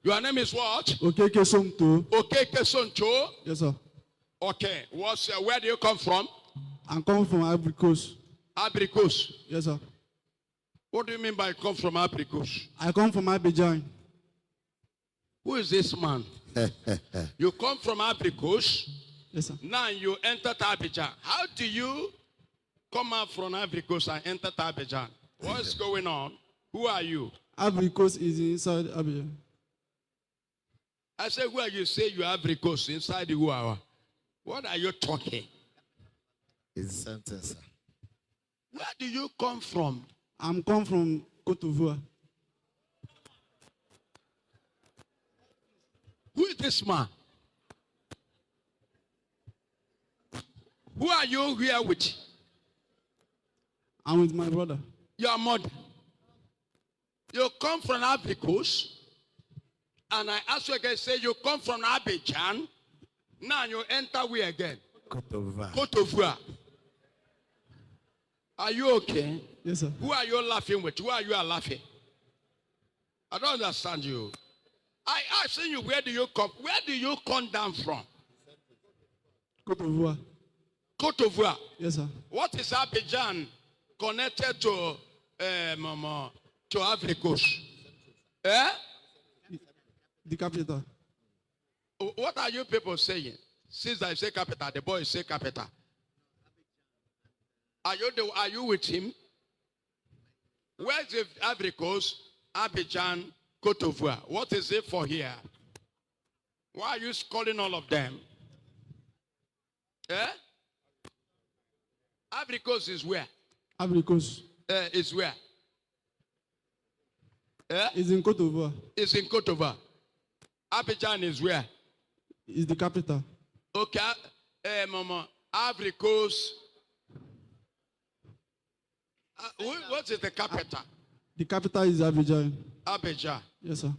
Your name is what? Okeke Somto. Okeke Soncho. Yes, sir. Okay. Where do you come from? I come from Ivory Coast. Ivory Coast. Yes, sir. What do you mean by come from Ivory Coast? I come from Abidjan. Who is this man? You come from Ivory Coast. Yes, sir. Now you enter Abidjan. How do you come out from Ivory Coast and enter Abidjan? What is going on? Who are you? Ivory Coast is inside Abidjan. I said, where you say you are Ivory Coast inside the Owho? What are you talking? It's a sentence, sir. Where do you come from? I'm come from Côte d'Ivoire. Who is this man? Who are you here with? I'm with my brother. Your mother. You come from Ivory Coast. And I ask you again, say you come from Abidjan. Now you enter where again? Côte d'Ivoire. Côte d'Ivoire. Are you okay? Yes, sir. Who are you laughing with? Who are you laughing? I don't understand you. I asked you, where do you come? Where do you come down from? Côte d'Ivoire. Côte d'Ivoire. Yes, sir. What is Abidjan connected to Ivory Coast? Eh? The capital. What are you people saying? Since I say capital, the boy say capital. Are you with him? Where's the Ivory Coast, Abidjan, Côte d'Ivoire? What is it for here? Why are you calling all of them? Eh? Ivory Coast is where? Ivory Coast. Is where? Eh? It's in Côte d'Ivoire. It's in Côte d'Ivoire. Abidjan is where? It's the capital. Okay. Ivory Coast. What is the capital? The capital is Abidjan. Abidjan. Yes, sir.